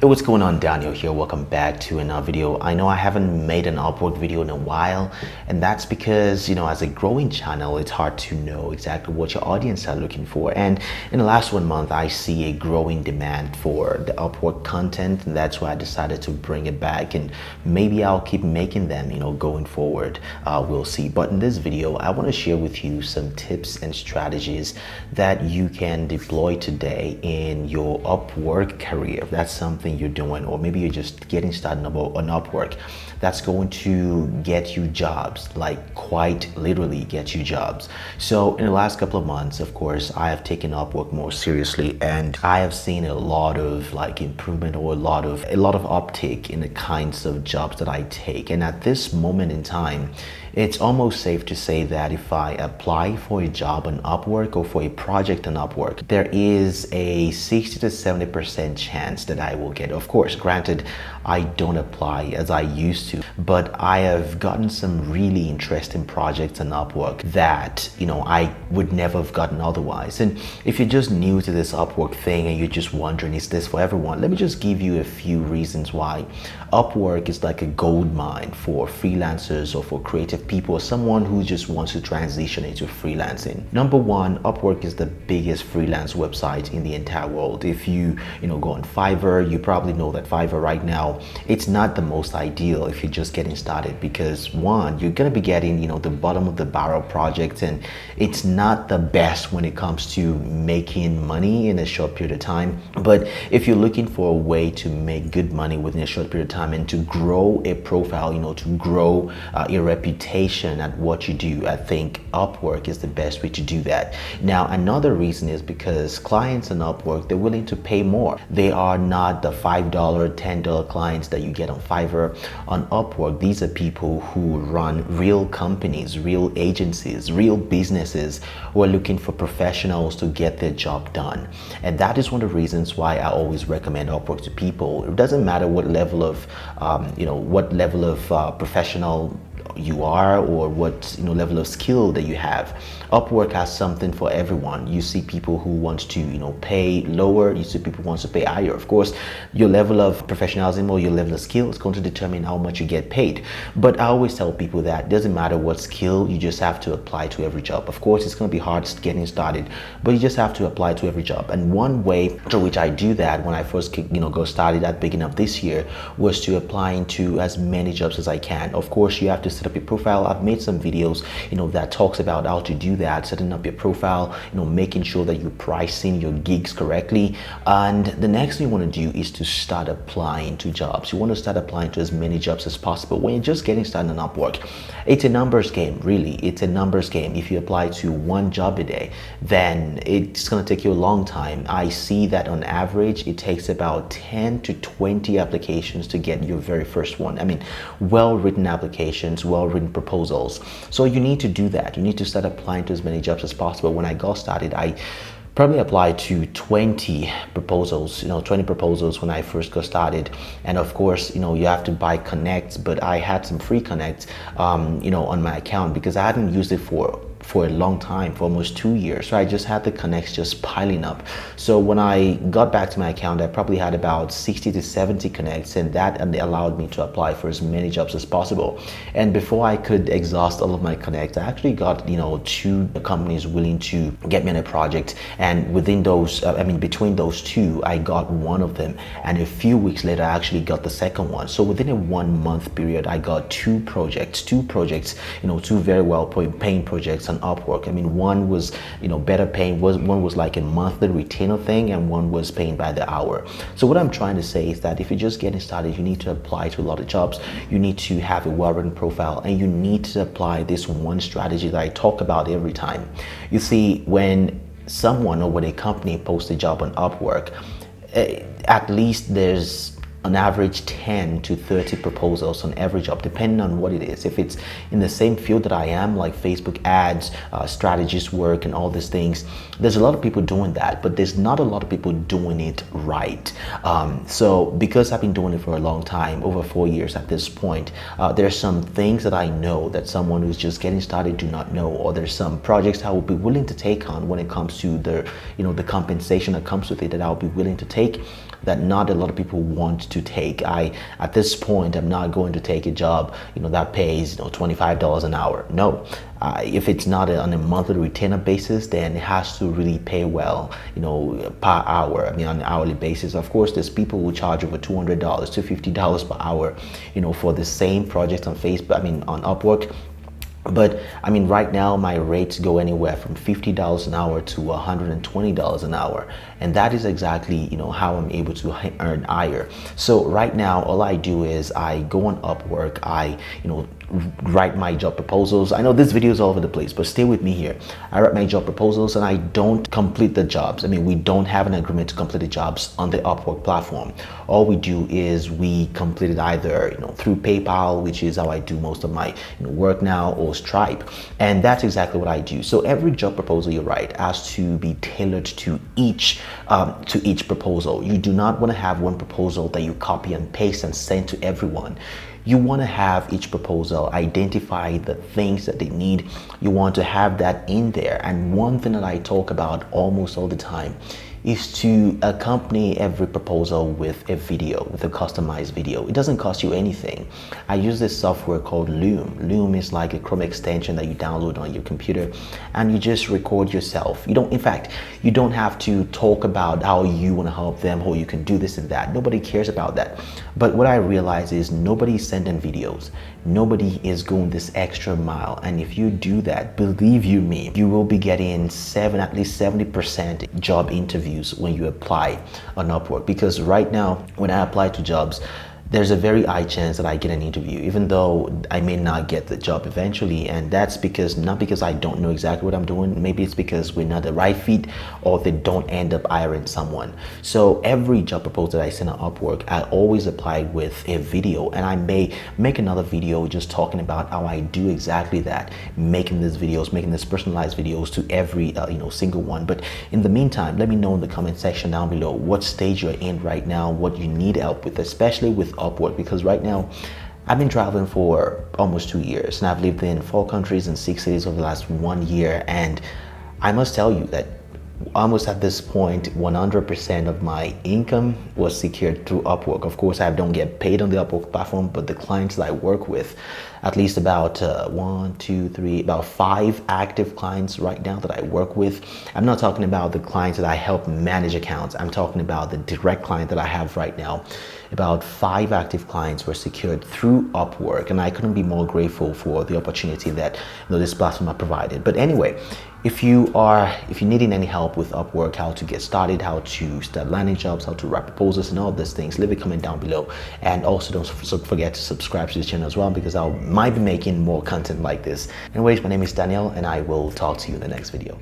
Hey, what's going on? Daniel here. Welcome back to another video. I know I haven't made an Upwork video in a while, and that's because, as a growing channel, it's hard to know exactly what your audience are looking for. And in the last 1 month, I see a growing demand for the Upwork content, and that's why I decided to bring it back. And maybe I'll keep making them, going forward. We'll see. But in this video, I want to share with you some tips and strategies that you can deploy today in your Upwork career. If that's something you're doing, or maybe you're just getting started on Upwork, that's going to get you jobs, like quite literally get you jobs. So in the last couple of months, of course, I have taken Upwork more seriously, and I have seen a lot of improvement, or a lot of uptake in the kinds of jobs that I take. And at this moment in time, it's almost safe to say that if I apply for a job on Upwork or for a project on Upwork, there is a 60 to 70% chance that I will get. Of course, granted, I don't apply as I used to, but I have gotten some really interesting projects on Upwork that, I would never have gotten otherwise. And if you're just new to this Upwork thing and you're just wondering, is this for everyone? Let me just give you a few reasons why Upwork is like a gold mine for freelancers or for creative people, or someone who just wants to transition into freelancing. Number one, Upwork is the biggest freelance website in the entire world. If you go on Fiverr, you probably know that Fiverr right now, it's not the most ideal if you're just getting started, because one, you're going to be getting the bottom of the barrel projects, and it's not the best when it comes to making money in a short period of time. But if you're looking for a way to make good money within a short period of time and to grow a profile, to grow a reputation at what you do, I think Upwork is the best way to do that. Now, another reason is because clients on Upwork, they're willing to pay more. They are not the $5, $10 clients that you get on Fiverr. On Upwork, these are people who run real companies, real agencies, real businesses who are looking for professionals to get their job done. And that is one of the reasons why I always recommend Upwork to people. It doesn't matter what level of, professional you are, or what level of skill that you have. Upwork has something for everyone. You see people who want to pay lower, you see people who want to pay higher. Of course, your level of professionalism or your level of skill is going to determine how much you get paid. But I always tell people that it doesn't matter what skill, you just have to apply to every job. Of course, it's going to be hard getting started, but you just have to apply to every job. And one way through which I do that when I first got started at the beginning of this year was to apply into as many jobs as I can. Of course, you have to set up your profile. I've made some videos that talks about how to do that, setting up your profile, making sure that you're pricing your gigs correctly. And the next thing you want to do is to start applying to jobs. You want to start applying to as many jobs as possible. When you're just getting started on Upwork, it's a numbers game, really. It's a numbers game. If you apply to one job a day, then it's going to take you a long time. I see that on average, it takes about 10 to 20 applications to get your very first one. I mean, well-written applications, well-written proposals. So you need to do that. You need to start applying to as many jobs as possible. When I got started, I probably applied to 20 proposals, 20 proposals when I first got started. And of course, you have to buy connects, but I had some free connects, on my account, because I hadn't used it for a long time, for almost 2 years. So I just had the connects just piling up. So when I got back to my account, I probably had about 60 to 70 connects, and that allowed me to apply for as many jobs as possible. And before I could exhaust all of my connects, I actually got, 2 companies willing to get me on a project. And within those, between those 2, I got one of them. And a few weeks later, I actually got the second one. So within a 1 month period, I got 2 projects, 2 very well paying projects on Upwork. One was better paying, one was like a monthly retainer thing, and one was paying by the hour. So what I'm trying to say is that if you're just getting started, you need to apply to a lot of jobs. You need to have a well-written profile, and you need to apply this one strategy that I talk about every time. You see, when someone or when a company posts a job on Upwork, at least there's on average 10 to 30 proposals on every job, depending on what it is. If it's in the same field that I am, like Facebook ads, strategist work, and all these things, there's a lot of people doing that, but there's not a lot of people doing it right. So because I've been doing it for a long time, over 4 years at this point, there's some things that I know that someone who's just getting started do not know, or there's some projects I will be willing to take on when it comes to the compensation that comes with it, that I'll be willing to take that not a lot of people want to take. At this point, I'm not going to take a job, that pays, $25 an hour. No. If it's not on a monthly retainer basis, then it has to really pay well, per hour. I mean, on an hourly basis. Of course, there's people who charge over $200, $250 per hour, for the same project on Facebook, on Upwork. But I mean, right now my rates go anywhere from $50 an hour to $120 an hour, and that is exactly how I'm able to earn higher. So right now, all I do is I go on Upwork, I write my job proposals. I know this video is all over the place, but stay with me here. I write my job proposals and I don't complete the jobs. I mean, we don't have an agreement to complete the jobs on the Upwork platform. All we do is we complete it either through PayPal, which is how I do most of my work now, or Stripe, and that's exactly what I do. So every job proposal you write has to be tailored to each proposal. You do not want to have one proposal that you copy and paste and send to everyone. You want to have each proposal identify the things that they need. You want to have that in there. And one thing that I talk about almost all the time is to accompany every proposal with a video, with a customized video. It doesn't cost you anything. I use this software called Loom. Loom is like a Chrome extension that you download on your computer and you just record yourself. You don't have to talk about how you want to help them, how you can do this and that. Nobody cares about that. But what I realize is nobody's sending videos. Nobody is going this extra mile. And if you do that, believe you me, you will be getting at least 70% job interviews when you apply on Upwork. Because right now, when I apply to jobs, there's a very high chance that I get an interview, even though I may not get the job eventually. And that's not because I don't know exactly what I'm doing. Maybe it's because we're not the right fit, or they don't end up hiring someone. So every job proposal that I send on Upwork, I always apply with a video, and I may make another video just talking about how I do exactly that, making these personalized videos to every single one. But in the meantime, let me know in the comment section down below what stage you're in right now, what you need help with, especially with Upwork, because right now I've been traveling for almost 2 years and I've lived in 4 countries and 6 cities over the last 1 year, and I must tell you that almost at this point 100% of my income was secured through Upwork. Of course, I don't get paid on the Upwork platform, but the clients that I work with, at least about 5 active clients right now that I work with. I'm not talking about the clients that I help manage accounts. I'm talking about the direct client that I have right now. About 5 active clients were secured through Upwork, and I couldn't be more grateful for the opportunity that this platform has provided. But anyway, if you're needing any help with Upwork, how to get started, how to start landing jobs, how to write proposals and all of these things, leave a comment down below. And also don't forget to subscribe to this channel as well, because I might be making more content like this. Anyways, my name is Daniel and I will talk to you in the next video.